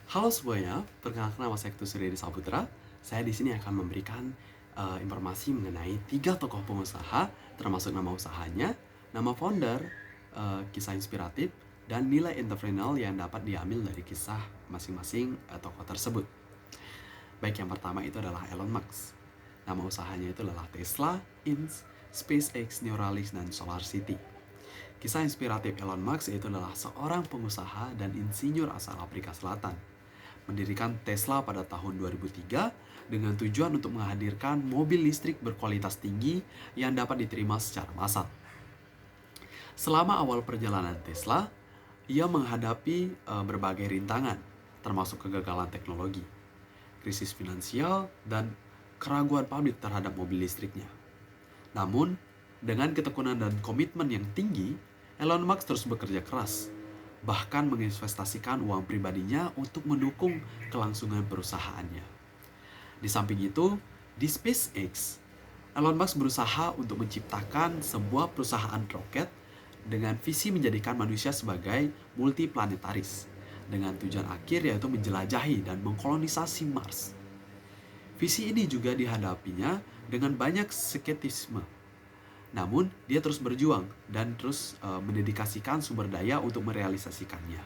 Halo semuanya, perkenalkan nama saya Ketua Suryadi Saputra. Saya di sini akan memberikan informasi mengenai 3 tokoh pengusaha, termasuk nama usahanya, nama founder, kisah inspiratif, dan nilai entrepreneurial yang dapat diambil dari kisah masing-masing tokoh tersebut. Baik, yang pertama itu adalah Elon Musk. Nama usahanya itu adalah Tesla, Inc., SpaceX, Neuralink, dan SolarCity. Kisah inspiratif Elon Musk itu adalah seorang pengusaha dan insinyur asal Afrika Selatan. Mendirikan Tesla pada tahun 2003 dengan tujuan untuk menghadirkan mobil listrik berkualitas tinggi yang dapat diterima secara massal. Selama awal perjalanan Tesla, ia menghadapi berbagai rintangan, termasuk kegagalan teknologi, krisis finansial, dan keraguan publik terhadap mobil listriknya. Namun, dengan ketekunan dan komitmen yang tinggi, Elon Musk terus bekerja keras, bahkan menginvestasikan uang pribadinya untuk mendukung kelangsungan perusahaannya. Di samping itu, di SpaceX, Elon Musk berusaha untuk menciptakan sebuah perusahaan roket dengan visi menjadikan manusia sebagai multiplanetaris, dengan tujuan akhir yaitu menjelajahi dan mengkolonisasi Mars. Visi ini juga dihadapinya dengan banyak skeptisisme. Namun, dia terus berjuang dan terus mendedikasikan sumber daya untuk merealisasikannya.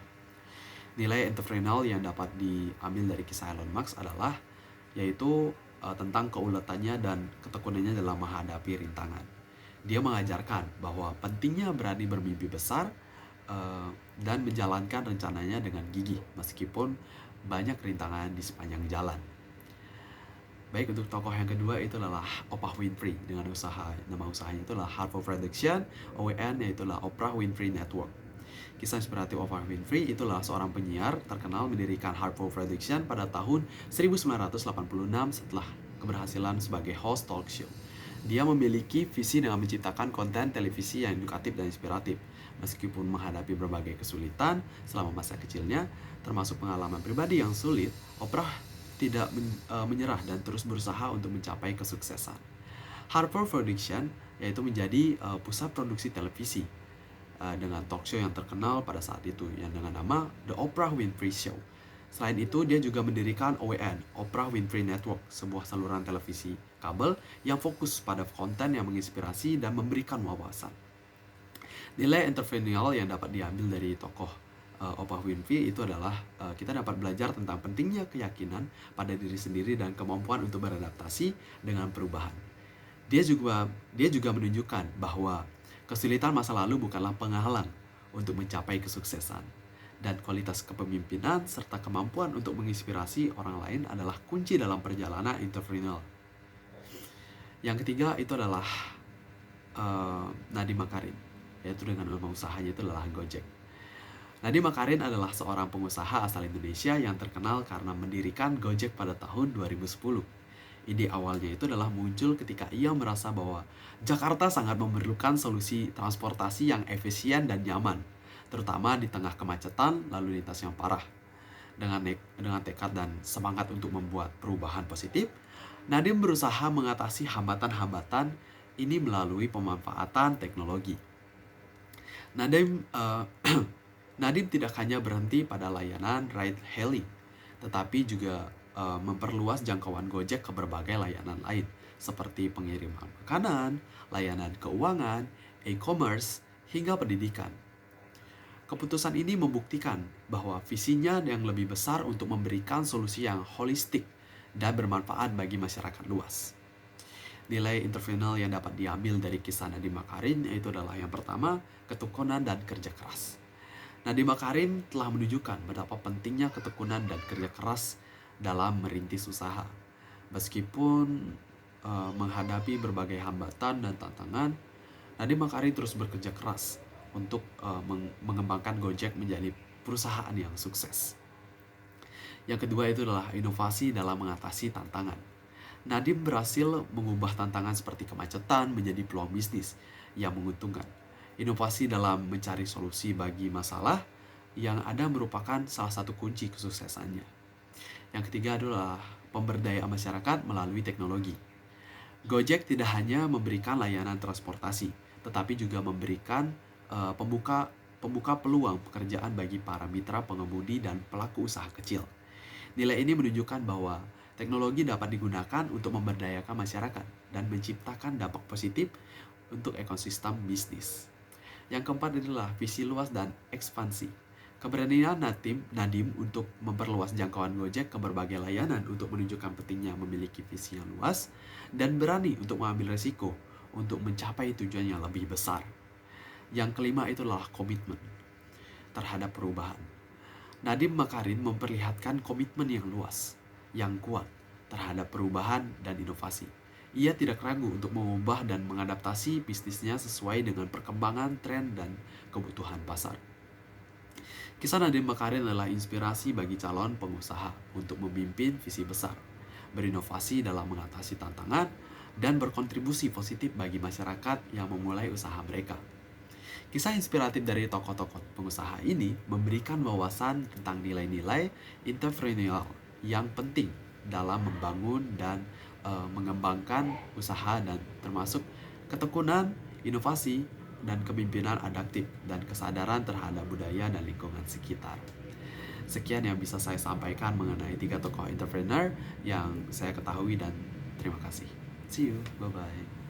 Nilai entrepreneurial yang dapat diambil dari kisah Elon Musk adalah yaitu tentang keuletannya dan ketekunannya dalam menghadapi rintangan. Dia mengajarkan bahwa pentingnya berani bermimpi besar dan menjalankan rencananya dengan gigih meskipun banyak rintangan di sepanjang jalan. Baik, untuk tokoh yang kedua itu adalah Oprah Winfrey dengan nama usahanya itu adalah Harpo Production, OWN yaitu adalah Oprah Winfrey Network. Kisah inspiratif Oprah Winfrey itulah seorang penyiar terkenal mendirikan Harpo Production pada tahun 1986 setelah keberhasilan sebagai host talk show. Dia memiliki visi dengan menciptakan konten televisi yang edukatif dan inspiratif. Meskipun menghadapi berbagai kesulitan selama masa kecilnya, termasuk pengalaman pribadi yang sulit, Oprah tidak menyerah dan terus berusaha untuk mencapai kesuksesan. Harpo Production yaitu menjadi pusat produksi televisi dengan talk show yang terkenal pada saat itu yang dengan nama The Oprah Winfrey Show. Selain itu, dia juga mendirikan OWN, Oprah Winfrey Network, sebuah saluran televisi kabel yang fokus pada konten yang menginspirasi dan memberikan wawasan. Nilai entrepreneurial yang dapat diambil dari tokoh Oprah Winfrey itu adalah kita dapat belajar tentang pentingnya keyakinan pada diri sendiri dan kemampuan untuk beradaptasi dengan perubahan. Dia juga menunjukkan bahwa kesulitan masa lalu bukanlah penghalang untuk mencapai kesuksesan, dan kualitas kepemimpinan serta kemampuan untuk menginspirasi orang lain adalah kunci dalam perjalanan entrepreneurial. Yang ketiga itu adalah Nadiem Makarim, yaitu dengan nama usahanya itu adalah Gojek. Nadiem Makarim adalah seorang pengusaha asal Indonesia yang terkenal karena mendirikan Gojek pada tahun 2010. Ide awalnya itu adalah muncul ketika ia merasa bahwa Jakarta sangat memerlukan solusi transportasi yang efisien dan nyaman, terutama di tengah kemacetan lalu lintas yang parah. Dengan tekad dan semangat untuk membuat perubahan positif, Nadiem berusaha mengatasi hambatan-hambatan ini melalui pemanfaatan teknologi. Nadiem Nadiem tidak hanya berhenti pada layanan ride-hailing, tetapi juga memperluas jangkauan Gojek ke berbagai layanan lain, seperti pengiriman makanan, layanan keuangan, e-commerce, hingga pendidikan. Keputusan ini membuktikan bahwa visinya yang lebih besar untuk memberikan solusi yang holistik dan bermanfaat bagi masyarakat luas. Nilai entrepreneurial yang dapat diambil dari kisah Nadiem Makarim yaitu adalah yang pertama, ketekunan dan kerja keras. Nadiem Makarim telah menunjukkan betapa pentingnya ketekunan dan kerja keras dalam merintis usaha. Meskipun menghadapi berbagai hambatan dan tantangan, Nadiem Makarim terus bekerja keras untuk mengembangkan Gojek menjadi perusahaan yang sukses. Yang kedua itu adalah inovasi dalam mengatasi tantangan. Nadiem berhasil mengubah tantangan seperti kemacetan menjadi peluang bisnis yang menguntungkan. Inovasi dalam mencari solusi bagi masalah yang ada merupakan salah satu kunci kesuksesannya. Yang ketiga adalah pemberdayaan masyarakat melalui teknologi. Gojek tidak hanya memberikan layanan transportasi, tetapi juga memberikan pembuka peluang pekerjaan bagi para mitra pengemudi dan pelaku usaha kecil. Nilai ini menunjukkan bahwa teknologi dapat digunakan untuk memberdayakan masyarakat dan menciptakan dampak positif untuk ekosistem bisnis. Yang keempat adalah visi luas dan ekspansi. Keberanian Nadiem untuk memperluas jangkauan Gojek ke berbagai layanan untuk menunjukkan pentingnya memiliki visi yang luas dan berani untuk mengambil resiko untuk mencapai tujuan yang lebih besar. Yang kelima itulah komitmen terhadap perubahan. Nadiem Makarim memperlihatkan komitmen yang luas, yang kuat terhadap perubahan dan inovasi. Ia tidak ragu untuk mengubah dan mengadaptasi bisnisnya sesuai dengan perkembangan tren dan kebutuhan pasar. Kisah Nadiem Makarim adalah inspirasi bagi calon pengusaha untuk memimpin visi besar, berinovasi dalam mengatasi tantangan, dan berkontribusi positif bagi masyarakat yang memulai usaha mereka. Kisah inspiratif dari tokoh-tokoh pengusaha ini memberikan wawasan tentang nilai-nilai entrepreneurial yang penting dalam membangun dan mengembangkan usaha, dan termasuk ketekunan, inovasi, dan kepemimpinan adaptif dan kesadaran terhadap budaya dan lingkungan sekitar. Sekian yang bisa saya sampaikan mengenai 3 tokoh entrepreneur yang saya ketahui, dan terima kasih. See you, bye-bye.